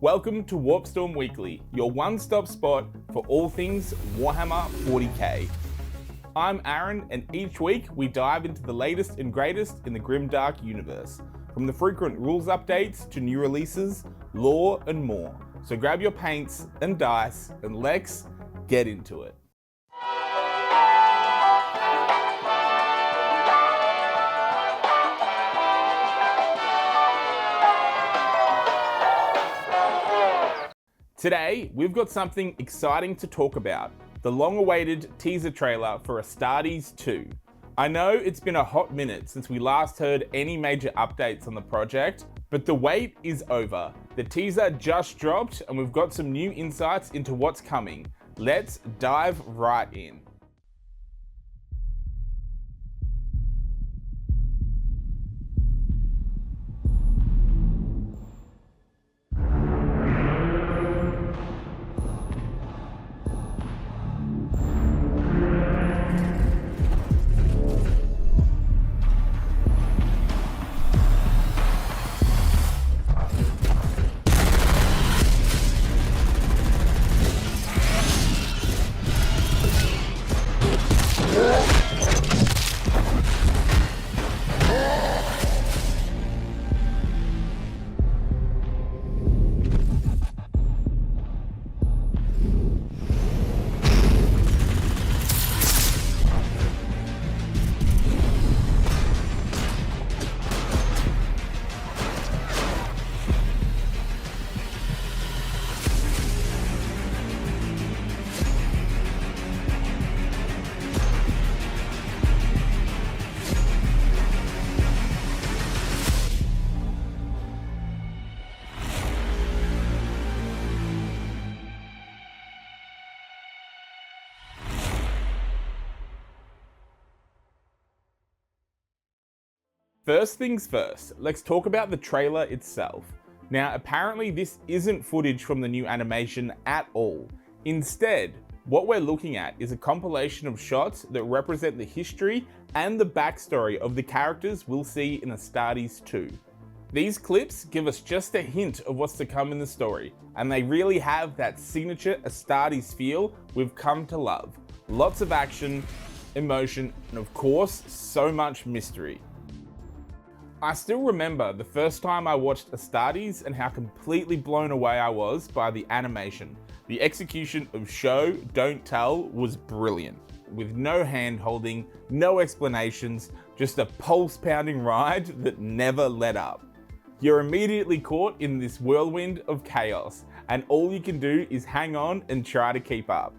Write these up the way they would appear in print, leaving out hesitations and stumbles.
Welcome to Warpstorm Weekly, your one-stop spot for all things Warhammer 40k. I'm Aaron, and each week we dive into the latest and greatest in the grimdark universe, from the frequent rules updates to new releases, lore and more. So grab your paints and dice and let's get into it. Today, we've got something exciting to talk about, the long-awaited teaser trailer for Astartes 2. I know it's been a hot minute since we last heard any major updates on the project, but the wait is over. The teaser just dropped and we've got some new insights into what's coming. Let's dive right in. First things first, let's talk about the trailer itself. Now, apparently this isn't footage from the new animation at all. Instead, what we're looking at is a compilation of shots that represent the history and the backstory of the characters we'll see in Astartes 2. These clips give us just a hint of what's to come in the story, and they really have that signature Astartes feel we've come to love. Lots of action, emotion, and of course, so much mystery. I still remember the first time I watched Astartes and how completely blown away I was by the animation. The execution of show, don't tell was brilliant. With no hand holding, no explanations, just a pulse pounding ride that never let up. You're immediately caught in this whirlwind of chaos, and all you can do is hang on and try to keep up.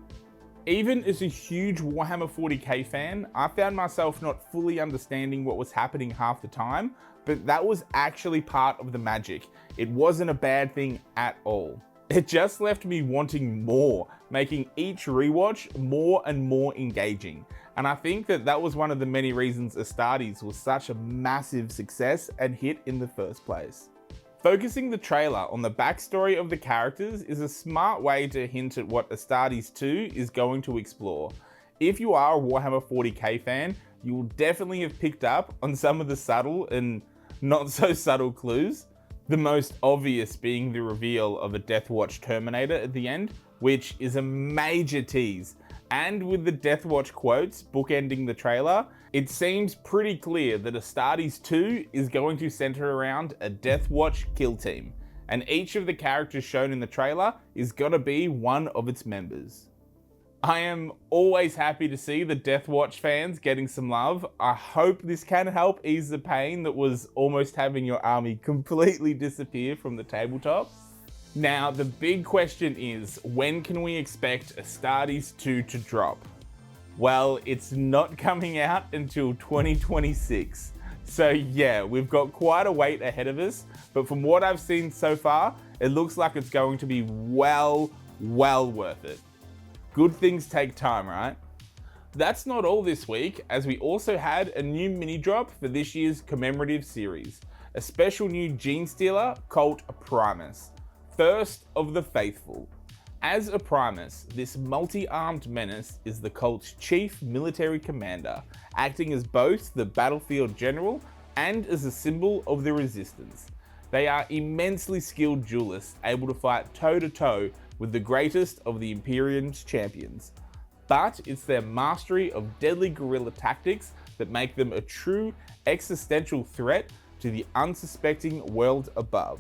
Even as a huge Warhammer 40k fan, I found myself not fully understanding what was happening half the time, but that was actually part of the magic. It wasn't a bad thing at all. It just left me wanting more, making each rewatch more and more engaging. And I think that was one of the many reasons Astartes was such a massive success and hit in the first place. Focusing the trailer on the backstory of the characters is a smart way to hint at what Astartes 2 is going to explore. If you are a Warhammer 40k fan, you will definitely have picked up on some of the subtle and not so subtle clues. The most obvious being the reveal of a Deathwatch Terminator at the end, which is a major tease. And with the Deathwatch quotes bookending the trailer, it seems pretty clear that Astartes 2 is going to center around a Deathwatch kill team, and each of the characters shown in the trailer is gonna be one of its members. I am always happy to see the Deathwatch fans getting some love. I hope this can help ease the pain that was almost having your army completely disappear from the tabletop. Now, the big question is, when can we expect Astartes 2 to drop? Well, it's not coming out until 2026. So yeah, we've got quite a wait ahead of us, but from what I've seen so far, it looks like it's going to be well worth it. Good things take time, right? That's not all this week, as we also had a new mini drop for this year's Commemorative Series, a special new Genestealer Cult Primus, first of the faithful. As a Primus, this multi-armed menace is the cult's chief military commander, acting as both the battlefield general and as a symbol of the resistance. They are immensely skilled duelists, able to fight toe-to-toe with the greatest of the Imperium's champions. But it's their mastery of deadly guerrilla tactics that make them a true existential threat to the unsuspecting world above.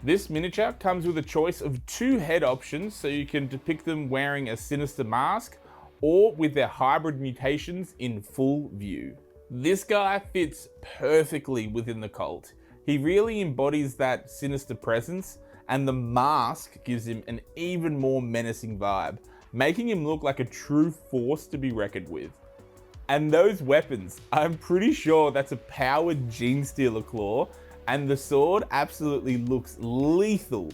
This miniature comes with a choice of 2 head options, so you can depict them wearing a sinister mask or with their hybrid mutations in full view. This guy fits perfectly within the cult. He really embodies that sinister presence, and the mask gives him an even more menacing vibe, making him look like a true force to be reckoned with. And those weapons, I'm pretty sure that's a powered Genestealer claw, and the sword absolutely looks lethal.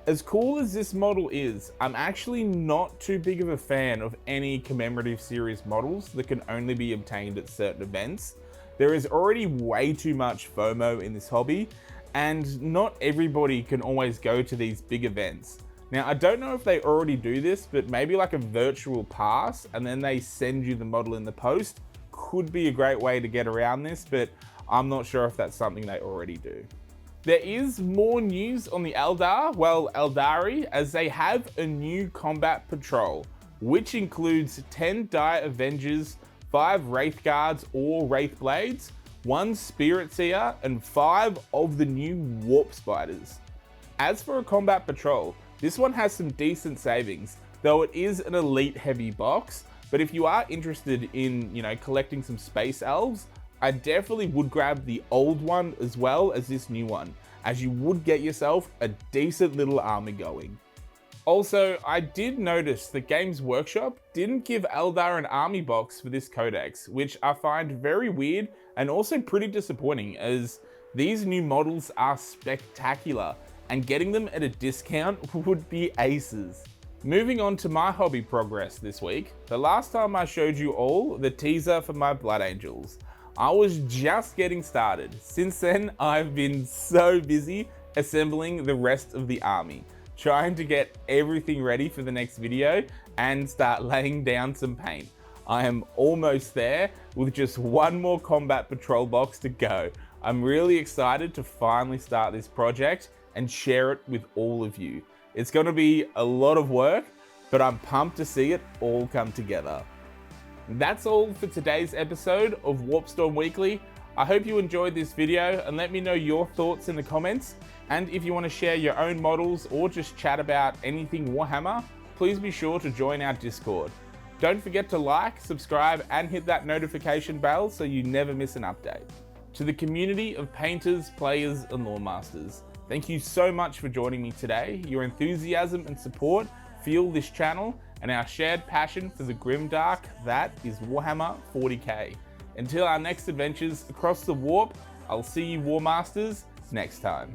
As cool as this model is, I'm actually not too big of a fan of any Commemorative Series models that can only be obtained at certain events. There is already way too much FOMO in this hobby, and not everybody can always go to these big events. Now, I don't know if they already do this, but maybe like a virtual pass and then they send you the model in the post could be a great way to get around this, but I'm not sure if that's something they already do. There is more news on the Aeldari, as they have a new combat patrol, which includes 10 Dire Avengers, 5 Wraith Guards or Wraith Blades, 1 Spirit Seer, and 5 of the new Warp Spiders. As for a combat patrol, this one has some decent savings, though it is an elite heavy box, but if you are interested in, collecting some space elves, I definitely would grab the old one as well as this new one, as you would get yourself a decent little army going. Also, I did notice that Games Workshop didn't give Eldar an army box for this codex, which I find very weird and also pretty disappointing, as these new models are spectacular and getting them at a discount would be aces. Moving on to my hobby progress this week, the last time I showed you all the teaser for my Blood Angels, I was just getting started. Since then, I've been so busy assembling the rest of the army, trying to get everything ready for the next video and start laying down some paint. I am almost there with just 1 more combat patrol box to go. I'm really excited to finally start this project and share it with all of you. It's going to be a lot of work, but I'm pumped to see it all come together. That's all for today's episode of Warpstorm Weekly. I hope you enjoyed this video, and let me know your thoughts in the comments. And if you want to share your own models or just chat about anything Warhammer, please be sure to join our Discord. Don't forget to like, subscribe, and hit that notification bell so you never miss an update. To the community of painters, players, and lore masters, thank you so much for joining me today. Your enthusiasm and support fuel this channel and our shared passion for the grimdark that is Warhammer 40k. Until our next adventures across the warp, I'll see you War Masters next time.